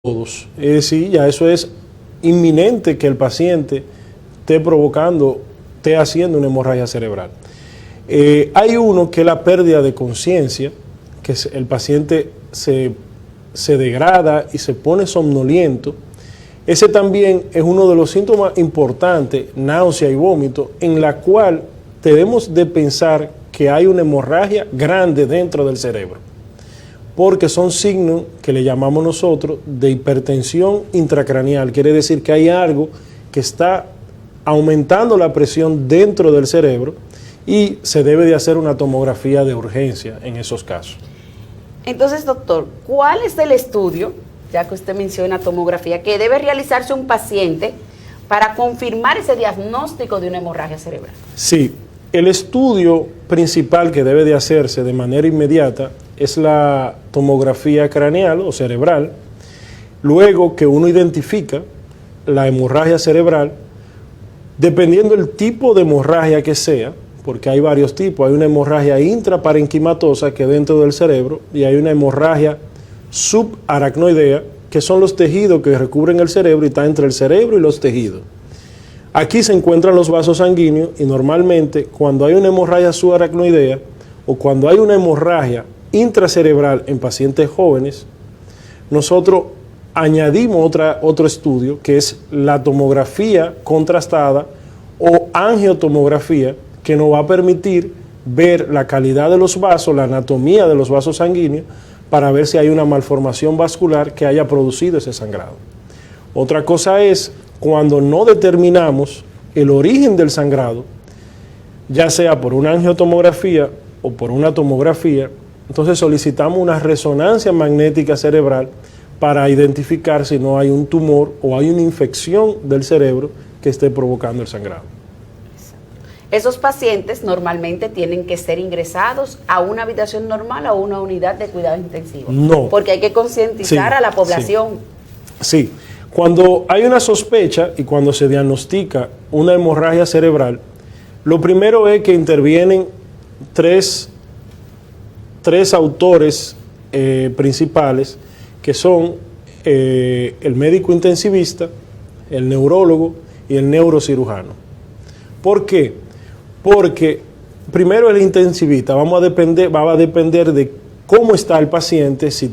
todos. Es decir, ya eso es inminente que el paciente esté haciendo una hemorragia cerebral. Hay uno que es la pérdida de conciencia, que el paciente se degrada y se pone somnoliento. Ese también es uno de los síntomas importantes, náusea y vómito, en la cual debemos de pensar que hay una hemorragia grande dentro del cerebro, porque son signos que le llamamos nosotros de hipertensión intracraneal. Quiere decir que hay algo que está aumentando la presión dentro del cerebro y se debe de hacer una tomografía de urgencia en esos casos. Entonces, doctor, ¿cuál es el estudio, ya que usted menciona tomografía, que debe realizarse un paciente para confirmar ese diagnóstico de una hemorragia cerebral? Sí, el estudio principal que debe de hacerse de manera inmediata es la tomografía craneal o cerebral. Luego que uno identifica la hemorragia cerebral, dependiendo del tipo de hemorragia que sea, porque hay varios tipos, hay una hemorragia intraparenquimatosa que es dentro del cerebro y hay una hemorragia subaracnoidea, que son los tejidos que recubren el cerebro y está entre el cerebro y los tejidos. Aquí se encuentran los vasos sanguíneos y normalmente cuando hay una hemorragia subaracnoidea o cuando hay una hemorragia intracerebral en pacientes jóvenes, nosotros añadimos otro estudio que es la tomografía contrastada o angiotomografía, que nos va a permitir ver la calidad de los vasos, la anatomía de los vasos sanguíneos, para ver si hay una malformación vascular que haya producido ese sangrado. Otra cosa es cuando no determinamos el origen del sangrado, ya sea por una angiotomografía o por una tomografía, entonces solicitamos una resonancia magnética cerebral para identificar si no hay un tumor o hay una infección del cerebro que esté provocando el sangrado. Esos pacientes normalmente tienen que ser ingresados a una habitación normal o a una unidad de cuidado intensivo. No. Porque hay que concientizar a la población. Sí. Cuando hay una sospecha y cuando se diagnostica una hemorragia cerebral, lo primero es que intervienen tres autores principales, que son el médico intensivista, el neurólogo y el neurocirujano. ¿Por qué? Porque primero el intensivista va a depender de cómo está el paciente, si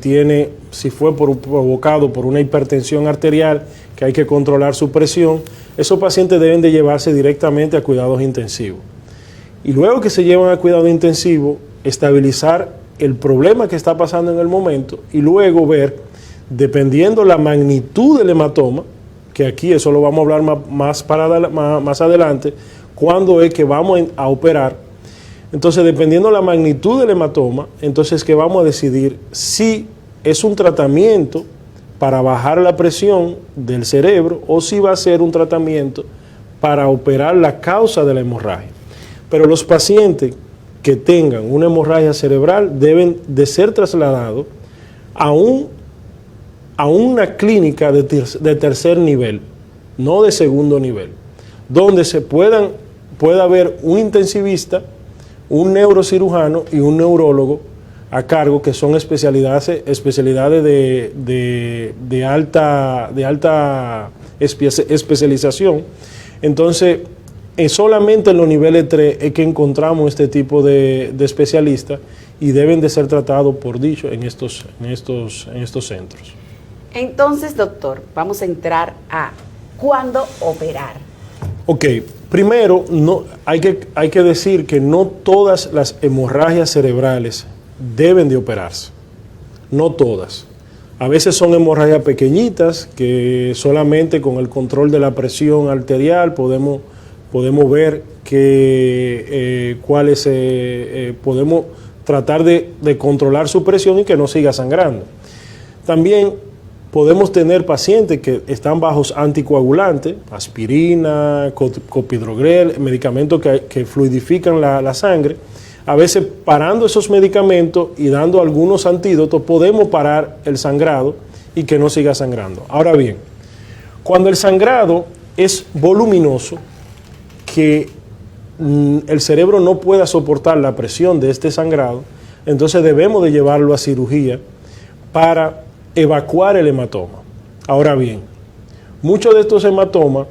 fue provocado por una hipertensión arterial, que hay que controlar su presión. Esos pacientes deben de llevarse directamente a cuidados intensivos. Y luego que se llevan a cuidado intensivo, estabilizar el problema que está pasando en el momento y luego ver, dependiendo la magnitud del hematoma, que aquí eso lo vamos a hablar más adelante, cuándo es que vamos a operar. Entonces, dependiendo la magnitud del hematoma, entonces que vamos a decidir si es un tratamiento para bajar la presión del cerebro o si va a ser un tratamiento para operar la causa de la hemorragia. Pero los pacientes que tengan una hemorragia cerebral deben de ser trasladados a una clínica de tercer nivel, no de segundo nivel, donde pueda haber un intensivista, un neurocirujano y un neurólogo a cargo, que son especialidades de alta especialización. Entonces, solamente en los niveles 3 es que encontramos este tipo de especialistas y deben de ser tratados por dicho en estos centros. Entonces, doctor, vamos a entrar a ¿cuándo operar? Ok, primero hay que decir que no todas las hemorragias cerebrales deben de operarse, no todas. A veces son hemorragias pequeñitas que solamente con el control de la presión arterial podemos ver podemos tratar de controlar su presión y que no siga sangrando. También podemos tener pacientes que están bajo anticoagulantes, aspirina, clopidogrel, medicamentos que fluidifican la sangre. A veces parando esos medicamentos y dando algunos antídotos podemos parar el sangrado y que no siga sangrando. Ahora bien, cuando el sangrado es voluminoso, que el cerebro no pueda soportar la presión de este sangrado, entonces debemos de llevarlo a cirugía para evacuar el hematoma. Ahora bien, muchos de estos hematomas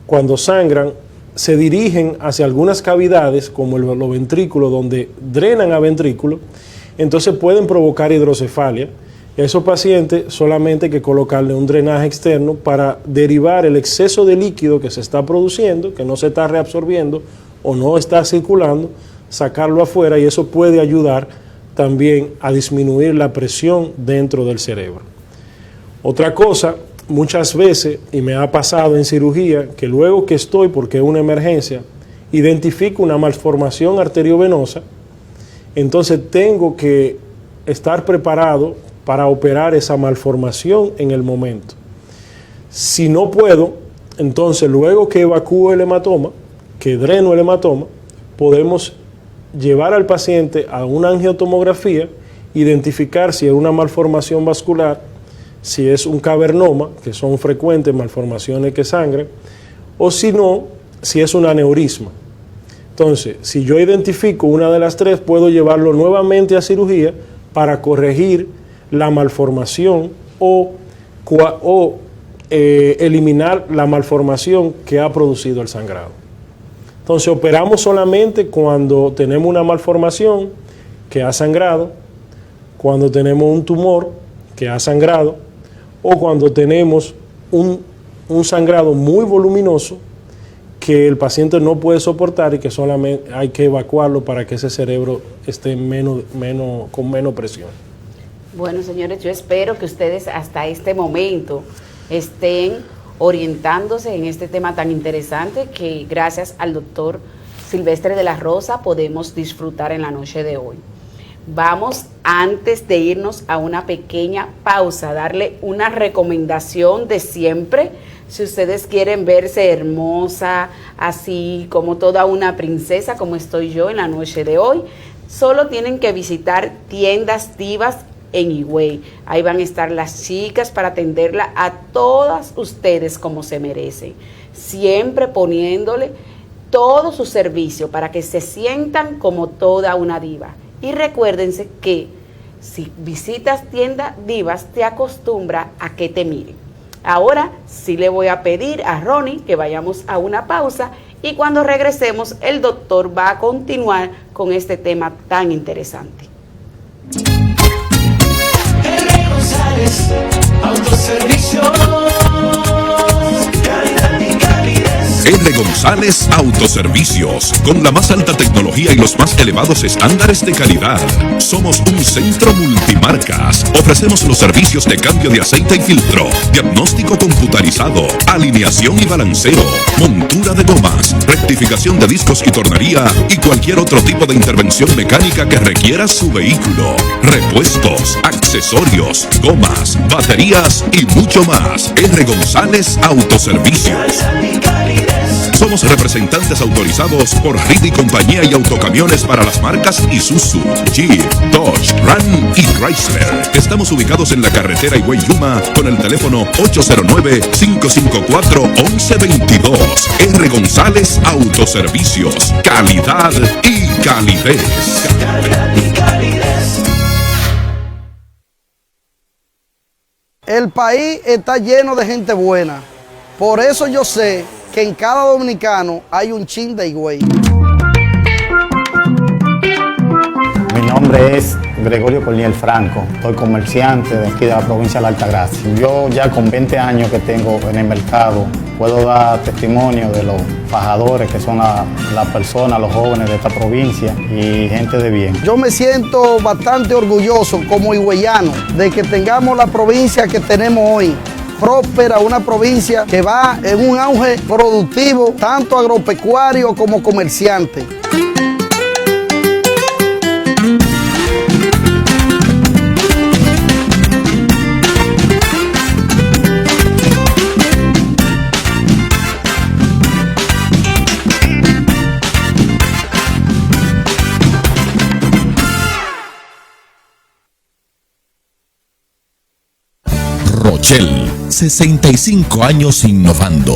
cuando sangran, se dirigen hacia algunas cavidades, como los ventrículos, donde drenan a ventrículo, entonces pueden provocar hidrocefalia. A esos pacientes solamente hay que colocarle un drenaje externo para derivar el exceso de líquido que se está produciendo, que no se está reabsorbiendo o no está circulando, sacarlo afuera, y eso puede ayudar también a disminuir la presión dentro del cerebro. Otra cosa, muchas veces, y me ha pasado en cirugía, que luego que estoy, porque es una emergencia, identifico una malformación arteriovenosa, entonces tengo que estar preparado para operar esa malformación en el momento. Si no puedo, entonces luego que evacúo el hematoma, que dreno el hematoma, podemos llevar al paciente a una angiotomografía, identificar si es una malformación vascular, si es un cavernoma, que son frecuentes malformaciones que sangran, o si no, si es un aneurisma. Entonces, si yo identifico una de las tres, puedo llevarlo nuevamente a cirugía para corregir la malformación o eliminar la malformación que ha producido el sangrado. Entonces, operamos solamente cuando tenemos una malformación que ha sangrado, cuando tenemos un tumor que ha sangrado, o cuando tenemos un sangrado muy voluminoso que el paciente no puede soportar y que solamente hay que evacuarlo para que ese cerebro esté con menos presión. Bueno, señores, yo espero que ustedes hasta este momento estén orientándose en este tema tan interesante que gracias al doctor Silvestre de la Rosa podemos disfrutar en la noche de hoy. Vamos, antes de irnos a una pequeña pausa, darle una recomendación de siempre. Si ustedes quieren verse hermosa, así como toda una princesa, como estoy yo en la noche de hoy, solo tienen que visitar Tiendas Divas en Higüey. Ahí van a estar las chicas para atenderla a todas ustedes como se merecen, siempre poniéndole todo su servicio para que se sientan como toda una diva. Y recuérdense que si visitas Tiendas Divas, te acostumbra a que te miren. Ahora sí le voy a pedir a Ronnie que vayamos a una pausa y cuando regresemos el doctor va a continuar con este tema tan interesante. Autoservicios, calidad y calidez. R. González Autoservicios, con la más alta tecnología y los más elevados estándares de calidad. Somos un centro multimarcas. Ofrecemos los servicios de cambio de aceite y filtro, diagnóstico computarizado, alineación y balanceo, montura de gomas, rectificación de discos y tornería y cualquier otro tipo de intervención mecánica que requiera su vehículo. Repuestos, accesorios, gomas, baterías y mucho más. R. González Autoservicios. Somos representantes autorizados por Reed y Compañía y Autocamiones para las marcas Isuzu, Jeep, Dodge, Ram y Chrysler. Estamos ubicados en la carretera Higüey-Yuma con el teléfono 809-554-1122. R. González Autoservicios. Calidad y calidez. El país está lleno de gente buena. Por eso yo sé que en cada dominicano hay un chin de Higüey. Mi nombre es Gregorio Corniel Franco, soy comerciante de aquí de la provincia de la Altagracia. Yo ya con 20 años que tengo en el mercado, puedo dar testimonio de los fajadores que son las personas, los jóvenes de esta provincia y gente de bien. Yo me siento bastante orgulloso como higüeyano de que tengamos la provincia que tenemos hoy. Próspera, una provincia que va en un auge productivo, tanto agropecuario como comerciante. Rochelle, 65 años innovando,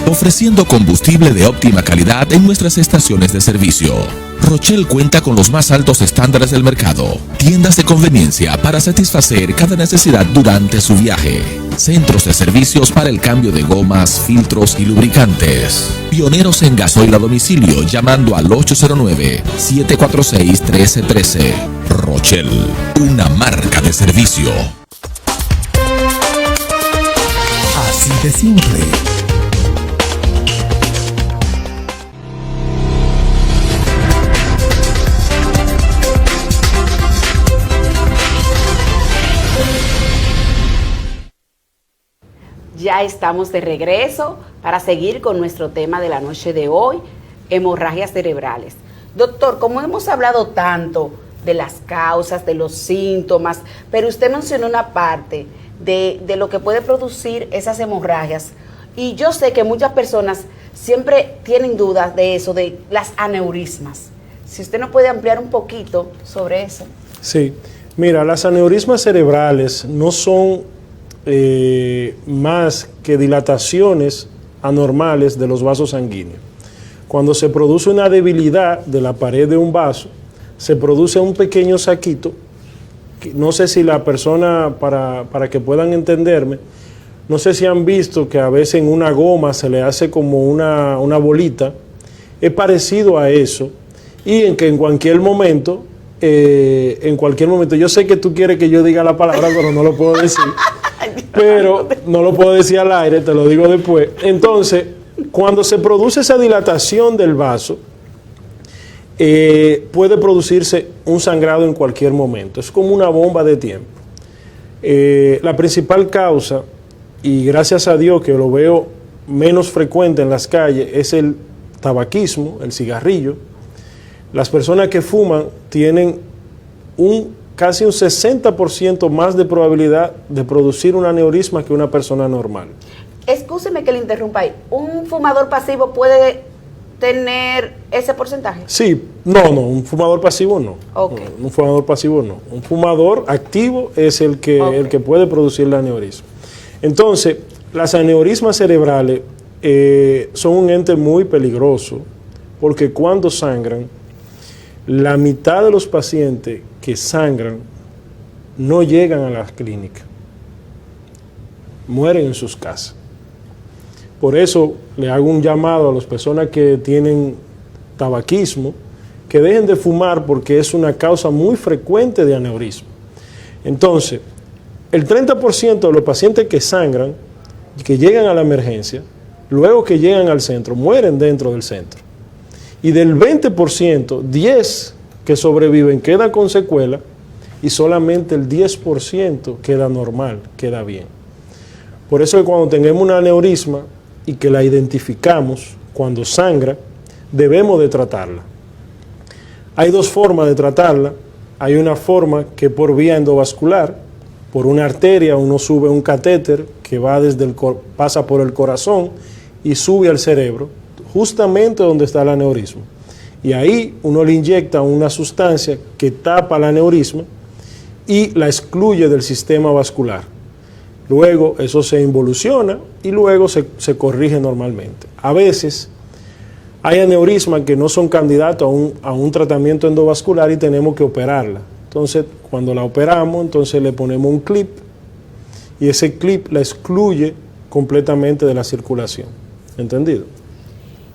ofreciendo combustible de óptima calidad en nuestras estaciones de servicio. Rochelle cuenta con los más altos estándares del mercado. Tiendas de conveniencia para satisfacer cada necesidad durante su viaje. Centros de servicios para el cambio de gomas, filtros y lubricantes. Pioneros en gasoil a domicilio llamando al 809-746-1313. Rochelle, una marca de servicio. Así de simple. Ya estamos de regreso para seguir con nuestro tema de la noche de hoy, hemorragias cerebrales. Doctor, como hemos hablado tanto de las causas, de los síntomas, pero usted mencionó una parte de lo que puede producir esas hemorragias. Y yo sé que muchas personas siempre tienen dudas de eso, de las aneurismas. Si usted nos puede ampliar un poquito sobre eso. Sí, mira, las aneurismas cerebrales no son más que dilataciones anormales de los vasos sanguíneos. Cuando se produce una debilidad de la pared de un vaso, se produce un pequeño saquito, que no sé si la persona, para que puedan entenderme, no sé si han visto que a veces en una goma se le hace como una bolita, es parecido a eso, y en que en cualquier momento, yo sé que tú quieres que yo diga la palabra, pero no lo puedo decir. Pero no lo puedo decir al aire, te lo digo después. Entonces, cuando se produce esa dilatación del vaso, puede producirse un sangrado en cualquier momento. Es como una bomba de tiempo. La principal causa, y gracias a Dios que lo veo menos frecuente en las calles, es el tabaquismo, el cigarrillo. Las personas que fuman tienen casi un 60% más de probabilidad de producir un aneurisma que una persona normal. Excúseme que le interrumpa ahí. ¿Un fumador pasivo puede tener ese porcentaje? Sí, no, un fumador pasivo no. Okay. No, un fumador pasivo no. Un fumador activo es el que puede producir el aneurisma. Entonces, las aneurismas cerebrales son un ente muy peligroso porque cuando sangran, la mitad de los pacientes que sangran no llegan a la clínica, mueren en sus casas. Por eso le hago un llamado a las personas que tienen tabaquismo, que dejen de fumar porque es una causa muy frecuente de aneurisma. Entonces, el 30% de los pacientes que sangran, que llegan a la emergencia, luego que llegan al centro, mueren dentro del centro. Y del 20%, 10 que sobreviven quedan con secuela y solamente el 10% queda normal, queda bien. Por eso que cuando tengamos un aneurisma y que la identificamos cuando sangra, debemos de tratarla. Hay dos formas de tratarla. Hay una forma que por vía endovascular, por una arteria, uno sube un catéter que va pasa por el corazón y sube al cerebro, justamente donde está el aneurisma. Y ahí uno le inyecta una sustancia que tapa el aneurisma y la excluye del sistema vascular. Luego eso se involuciona y luego se corrige normalmente. A veces hay aneurismas que no son candidatos a un tratamiento endovascular y tenemos que operarla. Entonces, cuando la operamos, entonces le ponemos un clip y ese clip la excluye completamente de la circulación. ¿Entendido?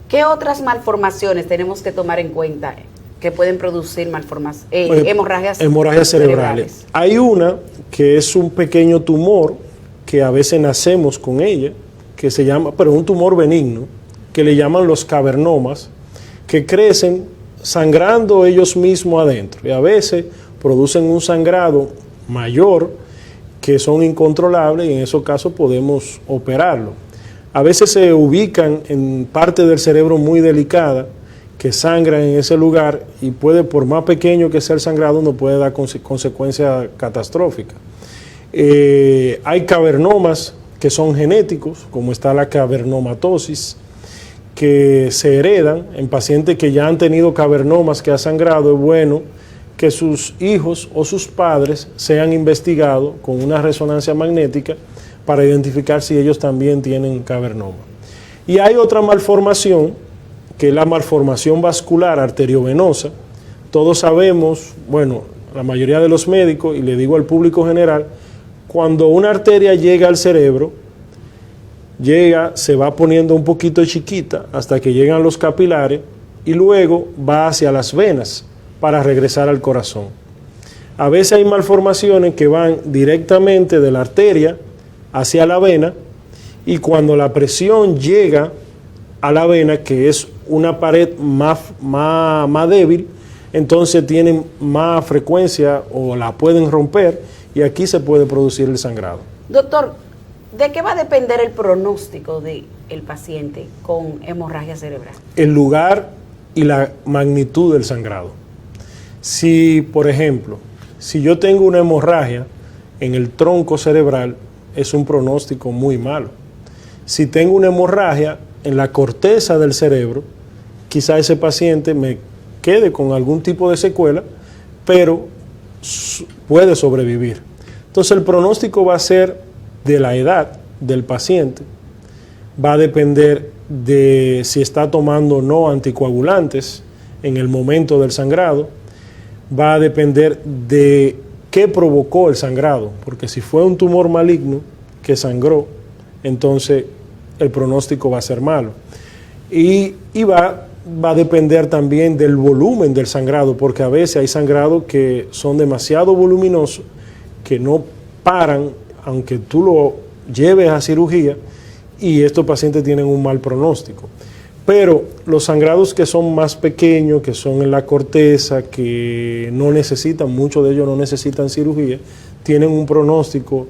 ¿Qué otras malformaciones tenemos que tomar en cuenta que pueden producir hemorragias cerebrales? Hay una que es un pequeño tumor que a veces nacemos con ella, que se llama, pero un tumor benigno, que le llaman los cavernomas, que crecen sangrando ellos mismos adentro y a veces producen un sangrado mayor que son incontrolables y en esos casos podemos operarlo. A veces se ubican en parte del cerebro muy delicada que sangran en ese lugar y puede, por más pequeño que sea el sangrado, no puede dar consecuencias catastróficas. Hay cavernomas que son genéticos, como está la cavernomatosis, que se heredan en pacientes que ya han tenido cavernomas que ha sangrado. Es bueno que sus hijos o sus padres sean investigados con una resonancia magnética para identificar si ellos también tienen cavernoma. Y hay otra malformación que es la malformación vascular arteriovenosa. Todos sabemos, bueno, la mayoría de los médicos, y le digo al público general, cuando una arteria llega al cerebro, se va poniendo un poquito chiquita hasta que llegan los capilares y luego va hacia las venas para regresar al corazón. A veces hay malformaciones que van directamente de la arteria hacia la vena, y cuando la presión llega a la vena, que es una pared más débil, entonces tienen más frecuencia o la pueden romper, y aquí se puede producir el sangrado. Doctor, ¿de qué va a depender el pronóstico del paciente con hemorragia cerebral? El lugar y la magnitud del sangrado. Si, por ejemplo, si yo tengo una hemorragia en el tronco cerebral, es un pronóstico muy malo. Si tengo una hemorragia en la corteza del cerebro, quizá ese paciente me quede con algún tipo de secuela, pero puede sobrevivir. Entonces el pronóstico va a ser de la edad del paciente, va a depender de si está tomando o no anticoagulantes en el momento del sangrado, va a depender de qué provocó el sangrado, porque si fue un tumor maligno que sangró, entonces el pronóstico va a ser malo. Y va a depender también del volumen del sangrado, porque a veces hay sangrados que son demasiado voluminosos, que no paran, aunque tú lo lleves a cirugía, y estos pacientes tienen un mal pronóstico. Pero los sangrados que son más pequeños, que son en la corteza, que no necesitan, muchos de ellos no necesitan cirugía, tienen un pronóstico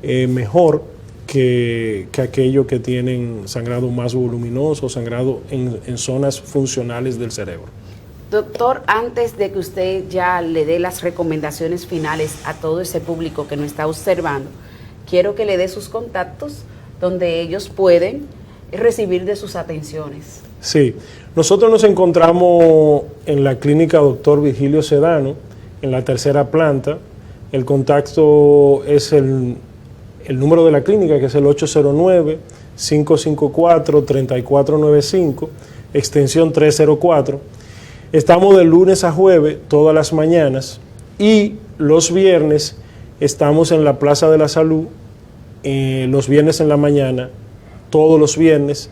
mejor que aquellos que tienen sangrado más voluminoso, sangrado en zonas funcionales del cerebro. Doctor, antes de que usted ya le dé las recomendaciones finales a todo ese público que nos está observando, quiero que le dé sus contactos donde ellos pueden recibir de sus atenciones. Sí, nosotros nos encontramos en la clínica Dr. Virgilio Sedano, en la tercera planta. El contacto es el número de la clínica, que es el 809-554-3495, extensión 304. Estamos de lunes a jueves, todas las mañanas, y los viernes estamos en la Plaza de la Salud, los viernes en la mañana, todos los viernes,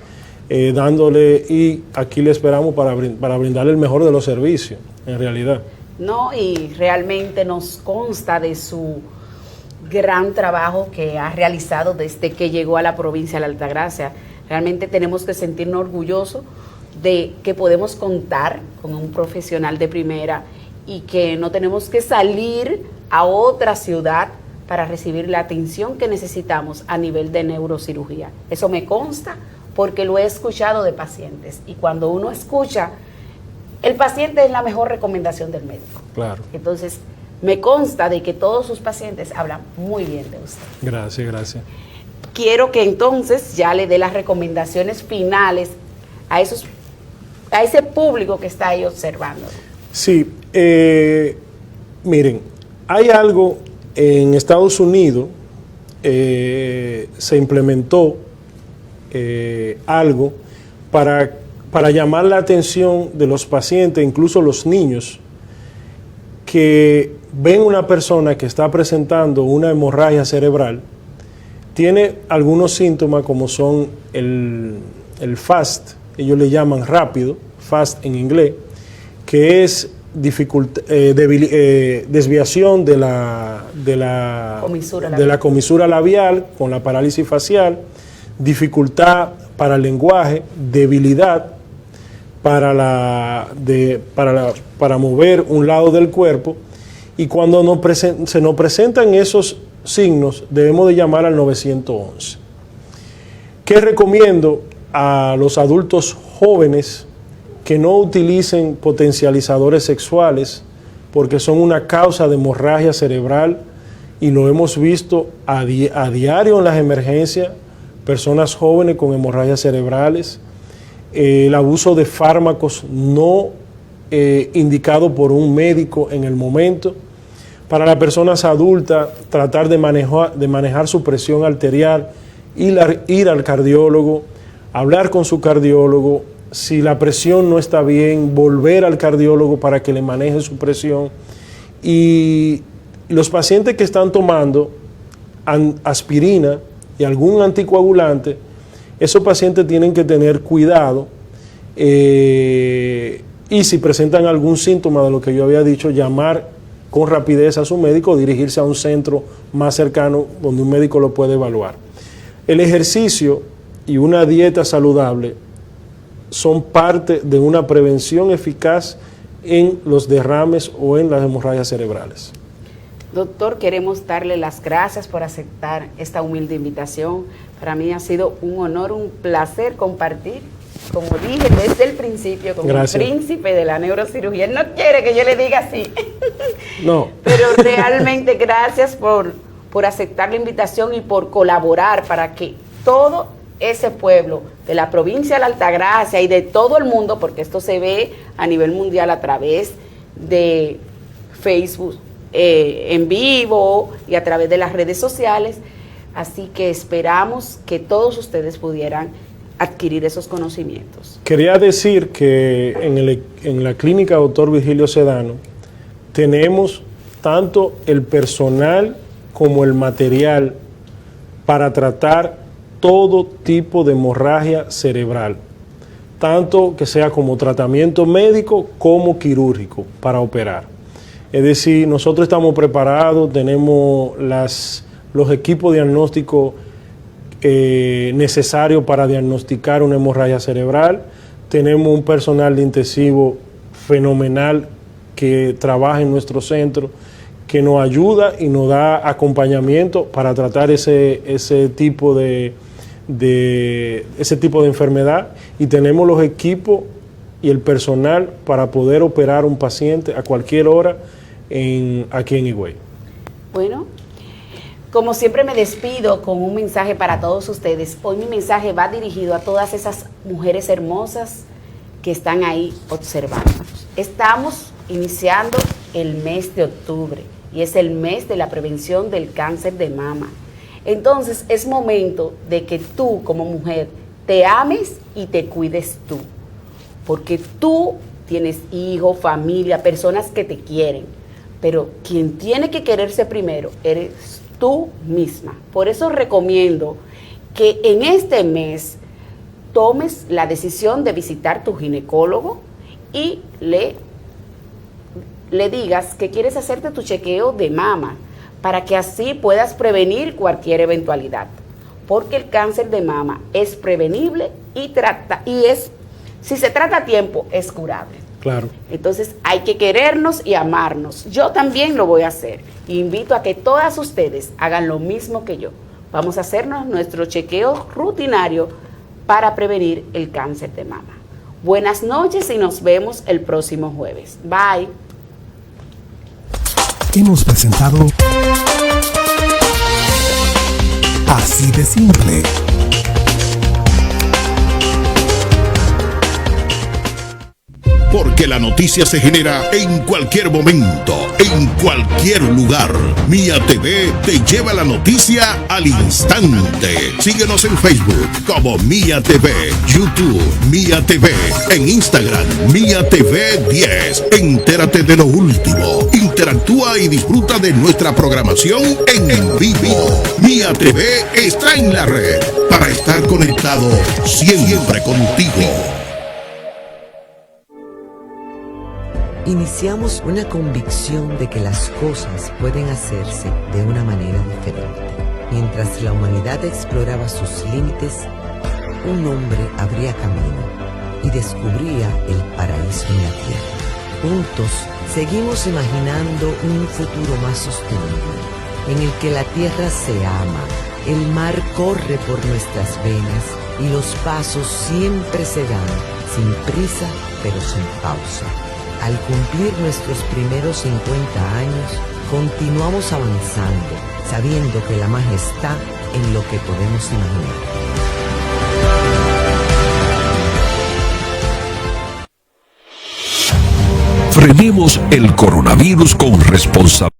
dándole, y aquí le esperamos para brindarle el mejor de los servicios, en realidad. No, y realmente nos consta de su gran trabajo que ha realizado desde que llegó a la provincia de la Altagracia. Realmente tenemos que sentirnos orgullosos de que podemos contar con un profesional de primera y que no tenemos que salir a otra ciudad para recibir la atención que necesitamos a nivel de neurocirugía. Eso me consta porque lo he escuchado de pacientes, y cuando uno escucha, el paciente es la mejor recomendación del médico. Claro. Entonces, me consta de que todos sus pacientes hablan muy bien de usted. Gracias, gracias. Quiero que entonces ya le dé las recomendaciones finales a ese público que está ahí observando. Sí, miren, hay algo en Estados Unidos, se implementó algo para llamar la atención de los pacientes, incluso los niños, que ven una persona que está presentando una hemorragia cerebral, tiene algunos síntomas como son el FAST, ellos le llaman rápido, FAST en inglés, que es desviación de la comisura labial con la parálisis facial, dificultad para el lenguaje, debilidad para mover un lado del cuerpo, y cuando se nos presentan esos signos debemos de llamar al 911. ¿Qué recomiendo a los adultos jóvenes? Que no utilicen potencializadores sexuales, porque son una causa de hemorragia cerebral, y lo hemos visto a diario en las emergencias, personas jóvenes con hemorragias cerebrales, el abuso de fármacos no indicado por un médico en el momento. Para las personas adultas, tratar de manejar su presión arterial, ir al cardiólogo, hablar con su cardiólogo, si la presión no está bien, volver al cardiólogo para que le maneje su presión. Y los pacientes que están tomando aspirina y algún anticoagulante, esos pacientes tienen que tener cuidado y si presentan algún síntoma de lo que yo había dicho, llamar con rapidez a su médico o dirigirse a un centro más cercano donde un médico lo puede evaluar. El ejercicio y una dieta saludable son parte de una prevención eficaz en los derrames o en las hemorragias cerebrales. Doctor, queremos darle las gracias por aceptar esta humilde invitación. Para mí ha sido un honor, un placer compartir, como dije desde el principio, con el príncipe de la neurocirugía. Él no quiere que yo le diga así. No. Pero realmente gracias por aceptar la invitación y por colaborar para que todo ese pueblo de la provincia de la Altagracia y de todo el mundo, porque esto se ve a nivel mundial a través de Facebook en vivo y a través de las redes sociales, así que esperamos que todos ustedes pudieran adquirir esos conocimientos. Quería decir que en la clínica Dr. Virgilio Sedano tenemos tanto el personal como el material para tratar todo tipo de hemorragia cerebral, tanto que sea como tratamiento médico como quirúrgico para operar. Es decir, nosotros estamos preparados, tenemos los equipos diagnósticos necesarios para diagnosticar una hemorragia cerebral, tenemos un personal de intensivo fenomenal que trabaja en nuestro centro, que nos ayuda y nos da acompañamiento para tratar ese tipo de enfermedad, y tenemos los equipos y el personal para poder operar un paciente a cualquier hora aquí en Higüey. Bueno, como siempre me despido con un mensaje para todos ustedes. Hoy mi mensaje va dirigido a todas esas mujeres hermosas que estando ahí observándonos. Estamos iniciando el mes de octubre y es el mes de la prevención del cáncer de mama. Entonces es momento de que tú como mujer te ames y te cuides tú, porque tú tienes hijos, familia, personas que te quieren, pero quien tiene que quererse primero eres tú misma. Por eso recomiendo que en este mes tomes la decisión de visitar tu ginecólogo y le digas que quieres hacerte tu chequeo de mama, para que así puedas prevenir cualquier eventualidad, porque el cáncer de mama es prevenible y si se trata a tiempo, es curable. Claro. Entonces hay que querernos y amarnos. Yo también lo voy a hacer. Invito a que todas ustedes hagan lo mismo que yo. Vamos a hacernos nuestro chequeo rutinario para prevenir el cáncer de mama. Buenas noches y nos vemos el próximo jueves. Bye. Hemos presentado Así de Simple. Porque la noticia se genera en cualquier momento, en cualquier lugar. Mía TV te lleva la noticia al instante. Síguenos en Facebook como Mía TV, YouTube Mía TV, en Instagram Mía TV 10. Entérate de lo último. Interactúa y disfruta de nuestra programación en vivo. Mía TV está en la red para estar conectado siempre contigo. Iniciamos una convicción de que las cosas pueden hacerse de una manera diferente. Mientras la humanidad exploraba sus límites, un hombre abría camino y descubría el paraíso en la tierra. Juntos seguimos imaginando un futuro más sostenible, en el que la tierra se ama, el mar corre por nuestras venas y los pasos siempre se dan sin prisa pero sin pausa. Al cumplir nuestros primeros 50 años, continuamos avanzando, sabiendo que la magia está en lo que podemos imaginar. Frenemos el coronavirus con responsabilidad.